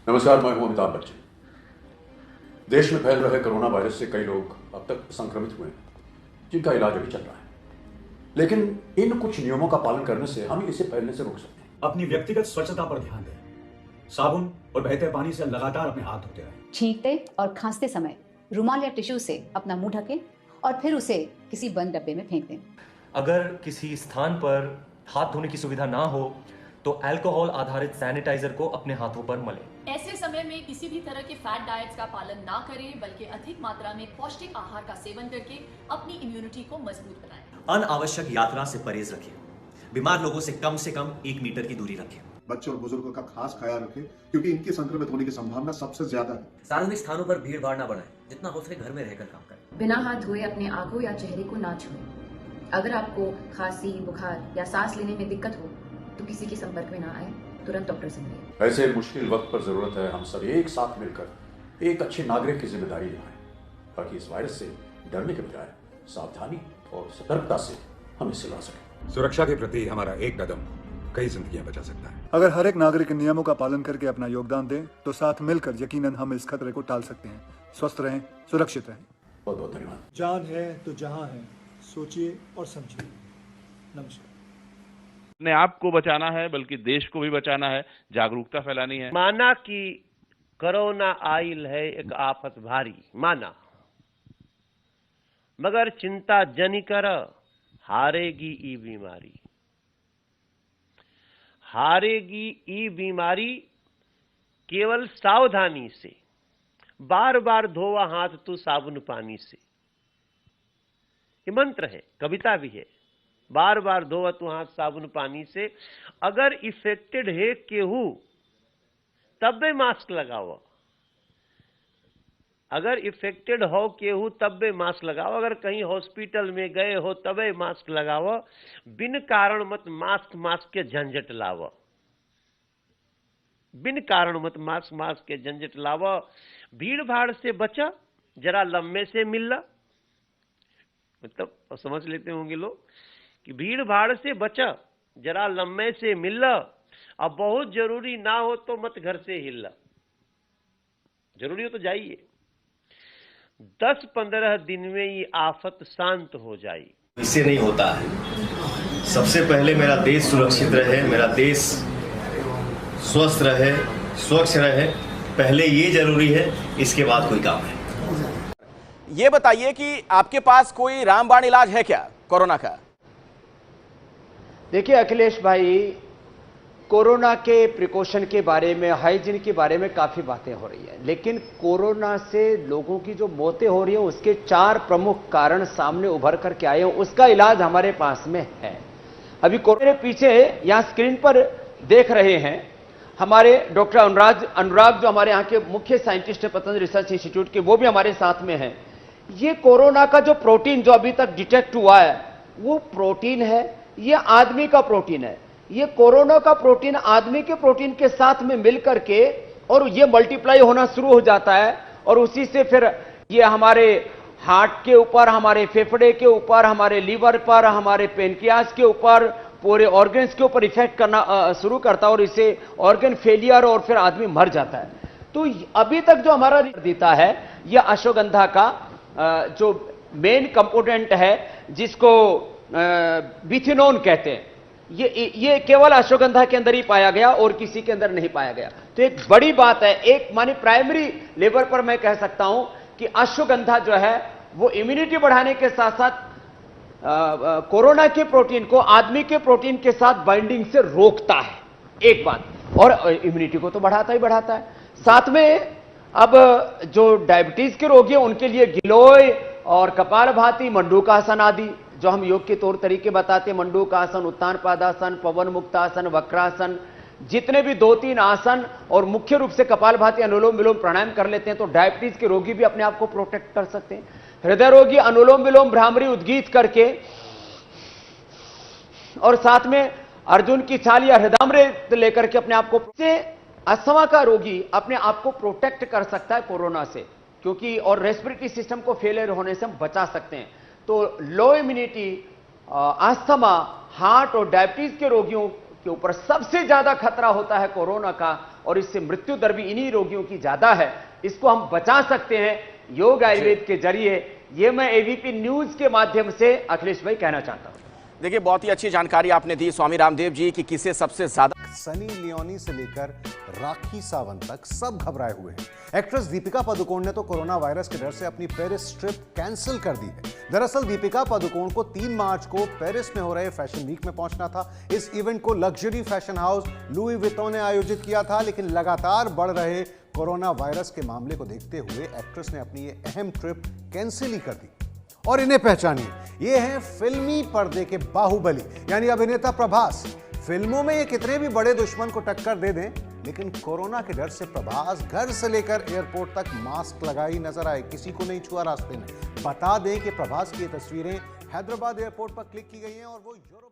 नमस्कार, मैं हूं अमिताभ बच्चन। देश में फैल रहे कोरोना वायरस से कई लोग अब तक संक्रमित हुए हैं, जिनका इलाज अभी चल रहा है। लेकिन इन कुछ नियमों का पालन करने से हम इसे फैलने से रोक सकते हैं। अपनी व्यक्तिगत स्वच्छता पर ध्यान दें। साबुन और बहते पानी से लगातार अपने हाथ धोते रहें। छींकते और खांसते समय रुमाल या टिश्यू से अपना मुंह ढकें और फिर उसे किसी बंद डब्बे में फेंक दें। अगर किसी स्थान पर हाथ धोने की सुविधा ना हो तो अल्कोहल आधारित सैनिटाइजर को अपने हाथों पर मलें। ऐसे समय में किसी भी तरह के फैट डाइट्स का पालन ना करें, बल्कि अधिक मात्रा में पौष्टिक आहार का सेवन करके अपनी इम्यूनिटी को मजबूत बनाएं। अनावश्यक यात्रा से परहेज रखें। बीमार लोगों से कम 1 मीटर की दूरी रखें। बच्चों और बुजुर्गों का खास ख्याल रखें, क्योंकि इनके संक्रमित होने की संभावना सबसे ज्यादा है। सार्वजनिक स्थानों पर भीड़ भाड़ न बढ़ाएं। जितना हो सके घर में रहकर काम करें। बिना हाथ धोए अपने आंखों या चेहरे को ना छुएं। अगर आपको खांसी, बुखार या सांस लेने में दिक्कत हो तो किसी के संपर्क में ना आए, तुरंत डॉक्टर से मिलें। ऐसे मुश्किल वक्त पर जरूरत है हम सब एक साथ मिलकर एक अच्छे नागरिक की जिम्मेदारी निभाएं, ताकि इस वायरस से डरने के बजाय सावधानी और सतर्कता से हम इससे लड़ सकें। सुरक्षा के प्रति हमारा एक कदम कई जिंदगियां बचा सकता है। अगर हर एक नागरिक नियमों का पालन करके अपना योगदान दे तो साथ मिलकर यकीनन हम इस खतरे को टाल सकते हैं। स्वस्थ रहें, सुरक्षित रहें। बहुत बहुत धन्यवाद। जान है तो जहां है, सोचिए और समझिए। नमस्कार। अपने आप को बचाना है, बल्कि देश को भी बचाना है, जागरूकता फैलानी है। माना कि कोरोना आइल है एक आफत भारी, माना, मगर चिंता जनी कर, हारेगी ई बीमारी। हारेगी ई बीमारी केवल सावधानी से। बार बार धोवा हाथ तू साबुन पानी से। ये मंत्र है, कविता भी है। बार बार धोवा तू हाथ साबुन पानी से। अगर इफेक्टेड है केहू तब भी मास्क लगाओ। अगर इफेक्टेड हो केहू तब भी मास्क लगाओ। अगर कहीं हॉस्पिटल में गए हो तबे मास्क लगाओ। बिन कारण मत मास्क के झंझट लावो। बिन कारण मत मास्क के झंझट लावो। भीड़ भाड़ से बचा, जरा लम्बे से मिल। मतलब समझ लेते होंगे लोग कि भीड़ भाड़ से बचा, जरा लम्बे से मिल। अब बहुत जरूरी ना हो तो मत घर से हिल। जरूरी हो तो जाइए। 10-15 दिन में ये आफत शांत हो जाए। इससे नहीं होता है। सबसे पहले मेरा देश सुरक्षित रहे, मेरा देश स्वस्थ रहे, स्वच्छ रहे, पहले ये जरूरी है, इसके बाद कोई काम है। ये बताइए कि आपके पास कोई रामबाण इलाज है क्या कोरोना का? देखिए अखिलेश भाई, कोरोना के प्रिकॉशन के बारे में, हाइजीन के बारे में काफी बातें हो रही है, लेकिन कोरोना से लोगों की जो मौतें हो रही हैं उसके 4 प्रमुख कारण सामने उभर करके आए हैं। उसका इलाज हमारे पास में है। अभी कोरोना के पीछे यहां स्क्रीन पर देख रहे हैं हमारे डॉक्टर अनुराग जो हमारे यहाँ के मुख्य साइंटिस्ट है पतंजलि रिसर्च इंस्टीट्यूट के, वो भी हमारे साथ में है। ये कोरोना का जो प्रोटीन जो अभी तक डिटेक्ट हुआ है वो प्रोटीन है, ये आदमी का प्रोटीन है। ये कोरोना का प्रोटीन आदमी के प्रोटीन के साथ में मिलकर के और ये मल्टीप्लाई होना शुरू हो जाता है और उसी से फिर ये हमारे हार्ट के ऊपर, हमारे फेफड़े के ऊपर, हमारे लीवर पर, हमारे पेनक्रियास के ऊपर, पूरे ऑर्गन्स के ऊपर इफेक्ट करना शुरू करता है और इससे ऑर्गन फेलियर और फिर आदमी मर जाता है। तो अभी तक जो हमारा देता है यह अश्वगंधा का जो मेन कंपोनेंट है जिसको बिथिनोन कहते हैं, ये केवल अश्वगंधा के अंदर ही पाया गया और किसी के अंदर नहीं पाया गया। तो एक बड़ी बात है, एक मानी प्राइमरी लेवल पर मैं कह सकता हूं कि अश्वगंधा जो है वो इम्यूनिटी बढ़ाने के साथ साथ कोरोना के प्रोटीन को आदमी के प्रोटीन के साथ बाइंडिंग से रोकता है, एक बात, और इम्यूनिटी को तो बढ़ाता ही बढ़ाता है। साथ में अब जो डायबिटीज के रोगी हैं उनके लिए गिलोय और कपालभाति, मंडूकासन आदि जो हम योग के तौर तरीके बताते हैं, मंडूकासन, उत्तान पादासन, पवन मुक्तासन, वक्रासन, जितने भी 2-3 आसन और मुख्य रूप से कपालभाति, अनुलोम विलोम, प्राणायाम कर लेते हैं तो डायबिटीज के रोगी भी अपने आप को प्रोटेक्ट कर सकते हैं। हृदय रोगी अनुलोम विलोम, भ्रामरी, उद्गीत करके और साथ में अर्जुन की छाल या हृदयामृत लेकर के अपने आप को, अस्थमा का रोगी अपने आप को प्रोटेक्ट कर सकता है कोरोना से, क्योंकि और रेस्पिरेटरी सिस्टम को फेलियर होने से हम बचा सकते हैं। तो लो इम्यूनिटी, अस्थमा, हार्ट और डायबिटीज के रोगियों के ऊपर सबसे ज्यादा खतरा होता है कोरोना का, और इससे मृत्यु दर भी इन्हीं रोगियों की ज्यादा है। इसको हम बचा सकते हैं योग आयुर्वेद के जरिए। ये मैं एबीपी न्यूज के माध्यम से अखिलेश भाई कहना चाहता हूं। देखिए, बहुत ही अच्छी जानकारी आपने दी स्वामी रामदेव जी कि किसे सबसे ज्यादा। सनी लियोनी से लेकर राखी सावंत तक सब घबराए हुए हैं। एक्ट्रेस दीपिका पादुकोण ने तो कोरोना वायरस के डर से अपनी पेरिस ट्रिप कैंसिल कर दी है। दरअसल दीपिका पादुकोण को 3 मार्च को पेरिस में हो रहे फैशन वीक में पहुंचना था। इस इवेंट को luxury fashion house Louis Vuitton ने आयोजित किया था, लेकिन लगातार बढ़ रहे कोरोना वायरस के मामले को देखते हुए एक्ट्रेस ने अपनी ये अहम ट्रिप कैंसिल ही कर दी। और इन्हें पहचानिए, ये हैं फिल्मी पर्दे के बाहुबली यानी अभिनेता प्रभास। फिल्मों में ये कितने भी बड़े दुश्मन को टक्कर दे दें, लेकिन कोरोना के डर से प्रभास घर से लेकर एयरपोर्ट तक मास्क लगाए ही नजर आए, किसी को नहीं छुआ रास्ते में। बता दें कि प्रभास की ये तस्वीरें हैदराबाद एयरपोर्ट पर क्लिक की गई हैं और वो यूरोप